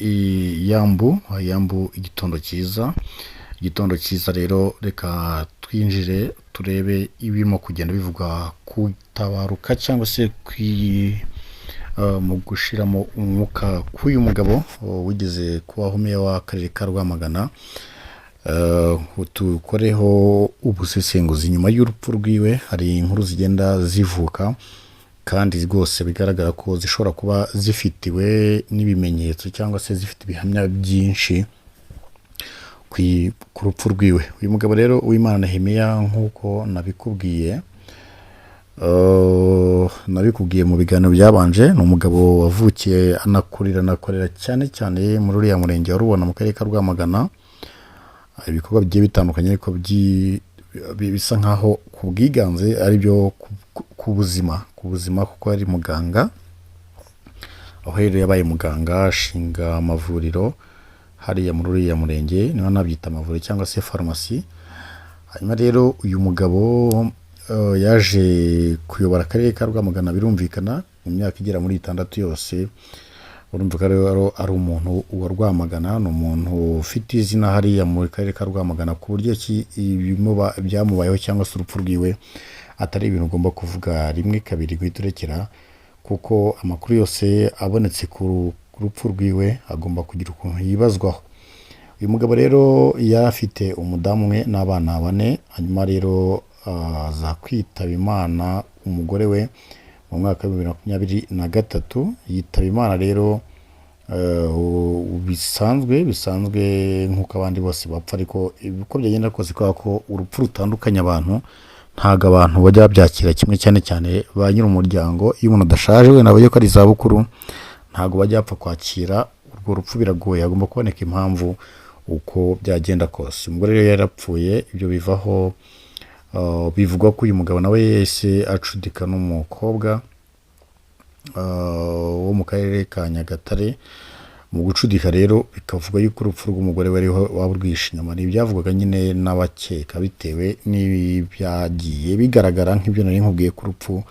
yambu igitondo cyiza rero reka twinjire turebe ibirimo kugenda bivuga ku tabaruka cyangwa se mu gushiramo umwuka k'uyu mugabo wigeze kubaho meya w'akarere ka Rwamagana. Tukoreho ubusesenguzi nyuma y'urupfu rwiwe. Hari inkuru zigenda zivuka kandi rwose bigaragara ko zishobora kuba zifitiwe n'ibimenyetso cyangwa se zifite ibihamya byinshi ku rupfu rwiwe. Uyu mugabo rero Uwimana Nehemiya nk'uko nabikubwiye mu biganiro byabanje, ni umugabo wavukiye anakorera cyane cyane muri uriya murenge wa Rubona mu karere ka Rwamagana. Ibikorwa bigiye bitandukanye ariko bisa nkaho ku bwiganze ari byo ku buzima kuko ari muganga, aho rero yabaye muganga ashinga amavuriro hariya muri uriya murenge, niba nabyita amavuriro cyangwa se farumasi. Hanyuma rero uyu mugabo yaje kuyobora akarere ka Rwamagana, birumvikana mu myaka igera muri 6 yose. Urumva ko rero ari umuntu wa Rwamagana, ni umuntu ufite izina hariya mu karere ka Rwamagana, ku buryo byamubayeho cyangwa se urupfu rwiwe atari ibintu ugomba kuvuga rimwe kabiri guhita urekera, kuko amakuru yose abonetse ku rupfu rwiwe agomba kugira ukuntu yibazwaho. Uyu mugabo rero yafite umudamu umwe n'abana 4, hanyuma rero aza kwitaba Imana umugore we mu mwaka wa 2023. Yitaba Imana rero bisanzwe nk'uko abandi bose bapfa, ariko uko byagenda kose kubera ko urupfu rutandukanye abantu, ntago abantu bajya babyakira kimwe, cyane ba nyiri umuryango. Iyo umuntu adashaje we nabaye ko ari izabukuru, ntago bajya bapfa kwakira urwo rupfu, biragoye, agomba kuboneka impamvu uko byagenda kose. Umugore rero yarapfuye, ibyo bivaho bivugwa ko uyu mugabo nawe yese acudika n'umukobwa wo mu karere ka Nyagatare. Mu gucudika rero bikavuga yuko urupfu rw'umugore wari waburwishe inyuma. Ni ibyavugwaga nyine n'abakeka bitewe n'ibyagiye bigaragara, nk'ibyo nari nkubwiye ko urupfu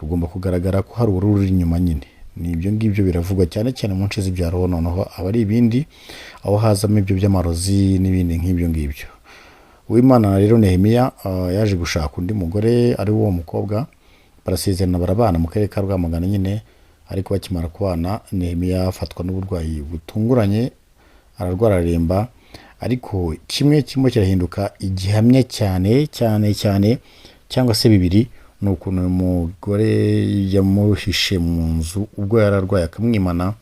rugomba kugaragara ko hari ururi inyuma nyine. Ni ibyo ngibyo biravugwa cyane mu nce z'ibyaro, noneho aba ari ibindi aho hazamo ibyo by'amarozi n'ibindi nk'ibyo ngibyo. Uwimana rero Nehemiya yaje gushaka undi mugore ari wo mukobwa, barasezerana barabana mu karere ka Rwamagana nyine. Ariko bakimara kubana, Nehemiya afatwa n'uburwayi butunguranye, ararwara aremba. Ariko kimwe kirahinduka igihamya cyane cyangwa se bibiri, ni ukuntu uyu mugore yamuhishe mu nzu ubwo yararwaye, akamwimana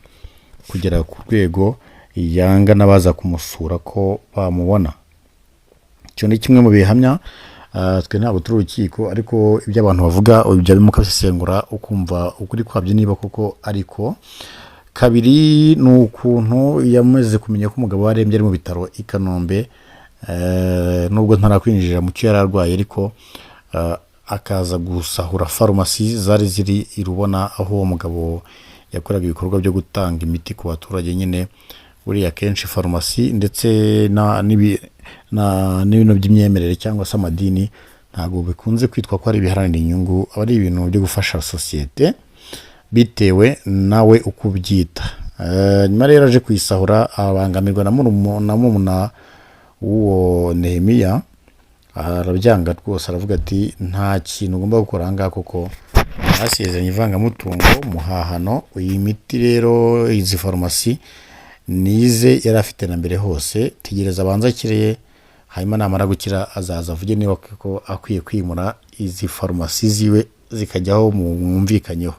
kugera ku rwego yanga n'abaza kumusura ko bamubona. Icyo ni kimwe mu bihamya. Twe ntabwo turi urukiko, ariko ibyo abantu bavuga ibyo mukabisesengura ukumva ukuri kwabyo niba koko ariko. Kabiri ni ukuntu yamaze kumenya ko umugabo warembye ari mu bitaro i Kanombe, nubwo ntarakwinjira mu cyo yararwaye, ariko akaza gusahura farumasi zari ziri i Rubona, aho uwo mugabo yakoraga ibikorwa byo gutanga imiti ku baturage nyine. Buriya kenshi farumasi ndetse n'ibintu by'imyemerere cyangwa se amadini ntabwo bikunze kwitwa ko ari ibiharanira inyungu, aba ari ibintu byo gufasha sosiyete bitewe nawe uko ubyita. Nyuma rero aje kuyisahura, abangamirwa na murumuna w'uwo Nehemiya, arabyanga rwose, aravuga ati nta kintu ugomba gukora ahangaha kuko hasezeranye ivangamutungo muhahano. Iyi miti rero, izi farumasi nize yari afite na mbere hose, tegereza abanza akireye, hanyuma namara gukira azaza avuge niba ko akwiye kwimura izi farumasi ziwe zikajyaho mwumvikanyeho.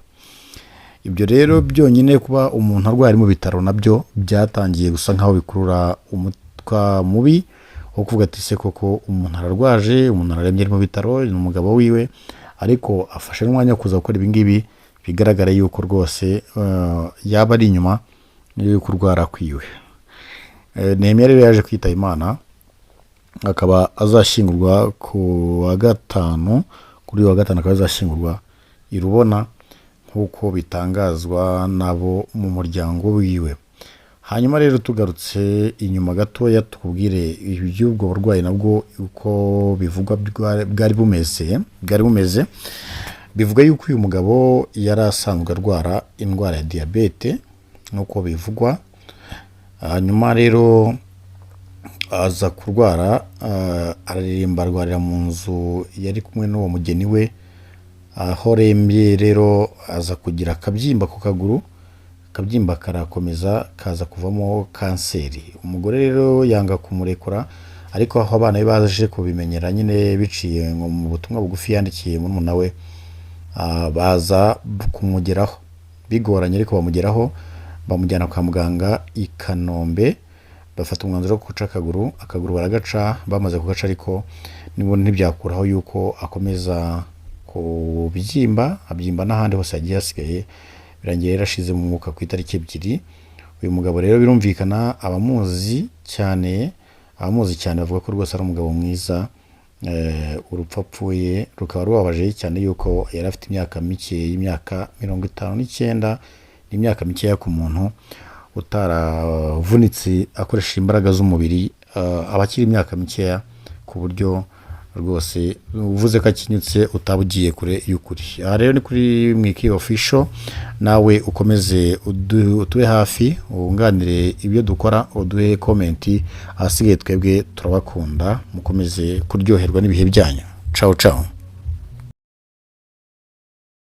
Ibyo rero byonyine kuba umuntu arwaye mu bitaro nabyo byatangiye gusa nkaho bikurura umutwa mubi wo kuvuga ati se koko umuntu ararwaje, umuntu ararembye mu bitaro, ni umugabo wiwe, ariko afashe n'umwanya wo kuza gukora ibi ngibi, bigaragara yuko rwose yaba ari inyuma yo kurwara kwiwe. Nehemiya rero yaje kwitaba Imana, akaba azashyingurwa ku wa gatanu, kuri wa gatanu akaba azashyingurwa i Rubona nk'uko bitangazwa nabo mu muryango wiwe. Hanyuma rero tugarutse inyuma gatoya tukubwire iby'ubwo burwayi nabwo uko bivugwa bwari bumeze. Bivuga yuko uyu mugabo yari asanzwe arwara indwara ya diabete nk'uko bivugwa, hanyuma rero aza kurwara, araririmba arwarira mu nzu yari kumwe n'uwo mugeni we, aho arembye rero aza kugira akabyimba ku kaguru, akabyimba karakomeza kaza kuvamo kanseri. Umugore rero yanga kumurekura, ariko aho abana be baje kubimenyera nyine biciye ngo mu butumwa bugufi yandikiye murumuna we, baza kumugeraho bigoranye, ariko bamugeraho, bamujyana kwa muganga i Kanombe, bafata umwanzuro wo guca akaguru baragaca. Bamaze kugaca ariko nibo ntibyakuraho yuko akomeza kubyimba, abyimba n'ahandi hose yagiye hasigaye, birangiye yarashize mu mwuka ku itariki 2. Uyu mugabo rero birumvikana abamuzi cyane bavuga ko rwose ari umugabo mwiza. Urupfu apfuye rukaba rubabaje cyane yuko yari afite imyaka mike, y'imyaka 59, n'imyaka mikeya ku muntu utaravunitse akoresha imbaraga z'umubiri, abakiri imyaka mikeya ku buryo rwose uvuze ko akinyutse utaba ugiye kure y'ukuri. Aha rero ni kuri Mwiki Official, nawe ukomeze utube hafi, wunganire ibyo dukora, uduhe komenti, ahasigaye twebwe turabakunda, mukomeze kuryoherwa n'ibihe byanyu. Ciao ciao.